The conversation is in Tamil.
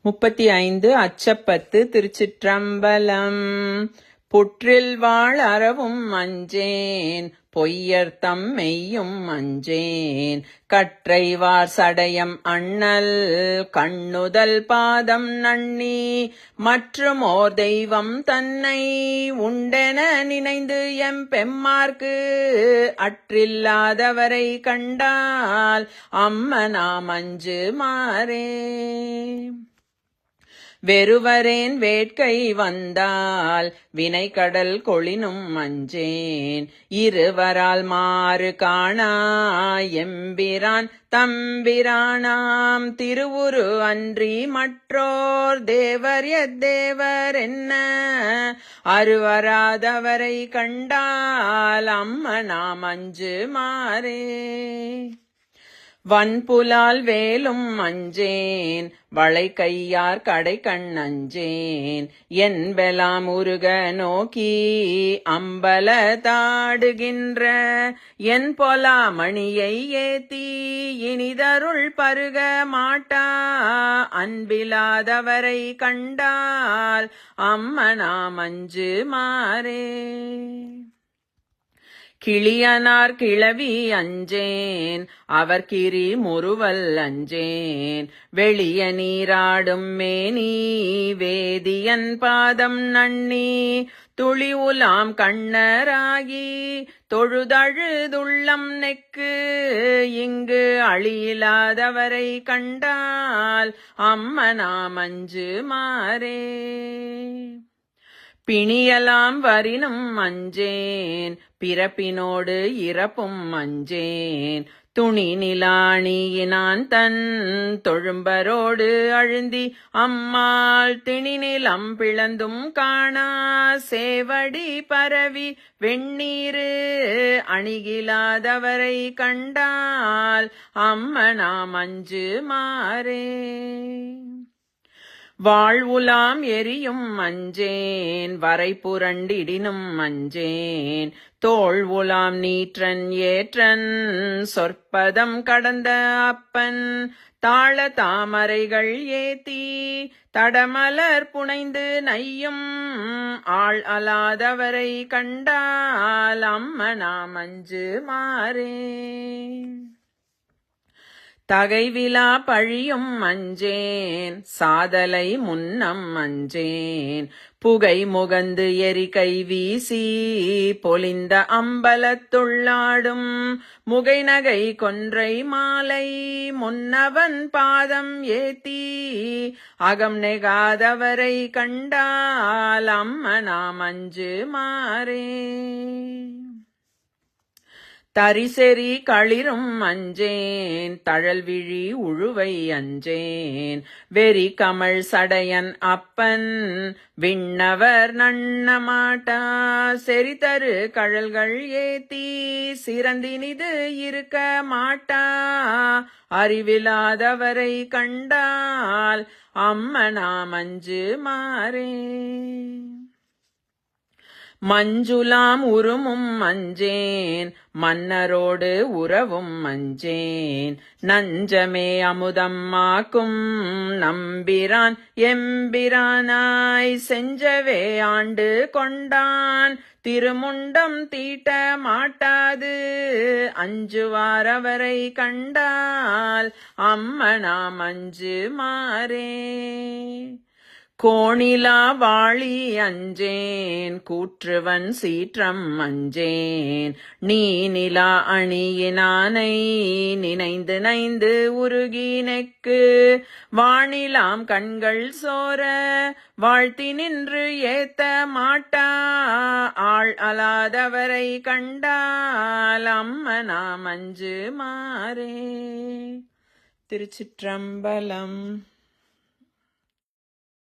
35 அச்சப்பத்து. திருச்சிற்றம்பலம். புற்றில் வாழ் அறவும் அஞ்சேன், பொய்யர்த்தம் மெய்யும் அஞ்சேன், கற்றைவார் சடையம் அண்ணல் கண்ணுதல் பாதம் நண்ணி, மற்றும் ஓர் தெய்வம் தன்னை உண்டென நினைந்து எம் பெம்மார்க்கு அற்றில்லாதவரை கண்டால் அம்மனாம் அஞ்சு மாறே. வெறுவரேன் வேட்கை வந்தால் வினை கடல் கொளினும் அஞ்சேன், இருவரால் மாறு காணா எம்பிரான் தம்பிரானாம் திருவுரு அன்றி மற்றோர் தேவர் எத்தேவர் என்ன, அருவராதவரை கண்டால் அம்மனாம் அஞ்சு மாறே. வன்புலால் வேலும் அஞ்சேன், வளை கையார் கடை கண் அஞ்சேன், என்பெலாம் உருக நோக்கி அம்பல தாடுகின்ற என் பொலாமணியை ஏத்தி இனிதருள் பருக மாட்டா அன்பிலாதவரை கண்டால் அம்மனாம் அஞ்சு மாறே. கிளியனார் கிளவி அஞ்சேன், அவர் கிரி முறுவல் அஞ்சேன், வெளிய நீராடும் மேனி வேதியன் பாதம் நண்ணி, துளி உலாம் கண்ணராகி தொழுதழுதுள்ளம் நெக்கு இங்கு அழியிலாதவரை கண்டால் அம்மனாம் அஞ்சு மாறே. பிணியலாம் வரினும் அஞ்சேன், பிறப்பினோடு இறப்பும் அஞ்சேன், துணி நிலாணியினான் தன் தொழும்பரோடு அழுந்தி அம்மாள் திணிநிலம் பிளந்தும் காணா சேவடி பரவி வெண்ணீரு அணிகிலாதவரை கண்டால் அம்மனாம் அஞ்சு மாறே. வாழ்வுலாம் எரியும் அஞ்சேன், வரை புரண்டிடினும் அஞ்சேன், தோள் உலாம் நீற்றன் ஏற்றன் சொற்பதம் கடந்த அப்பன் தாழ தாமரைகள் ஏத்தி தடமலர் புனைந்து நையும் ஆள் அலாதவரை கண்டால் அம்மனாம் அஞ்சு மாறே. தகைவிலா பழியும் அஞ்சேன், சாதலை முன்னம் அஞ்சேன், புகை முகந்து எரி கை வீசி பொலிந்த அம்பலத்துள்ளாடும் முகை நகை கொன்றை மாலை முன்னவன் பாதம் ஏத்தி அகம் நெகாதவரை கண்டால் அம்மனாம் அஞ்சு மாறே. தரிசெறி களிரும் அஞ்சேன், தழல்விழி உழுவை அஞ்சேன், வெறி கமழ் சடையன் அப்பன் விண்ணவர் நன்னமாட்டா செறிதரு கழல்கள் ஏத்தி சிறந்தினிது இருக்க மாட்டா அறிவிலாதவரை கண்டால் அம்மனாம் அஞ்சு மாறே. மஞ்சுலாம் உருமும் அஞ்சேன், மன்னரோடு உறவும் அஞ்சேன், நஞ்சமே அமுதம் ஆக்கும் நம்பிரான் எம்பிரானாய் செஞ்சவே ஆண்டு கொண்டான் திருமுண்டம் தீட்ட மாட்டாது அஞ்சுவாரவரை கண்டால் அம்மனாம் அஞ்சு மாறே. கோணிலா வாழி அஞ்சேன், கூற்றுவன் சீற்றம் அஞ்சேன், நீ நிலா அணியினானை நினைந்து நைந்து உருகி நெக்கு வாணிலாம் கண்கள் சோர வாழ்த்தி நின்று ஏத்த மாட்டா ஆள் அலாதவரை கண்டால் அம்மனாம் அஞ்சு மாறே. திருச்சிற்றம்பலம்.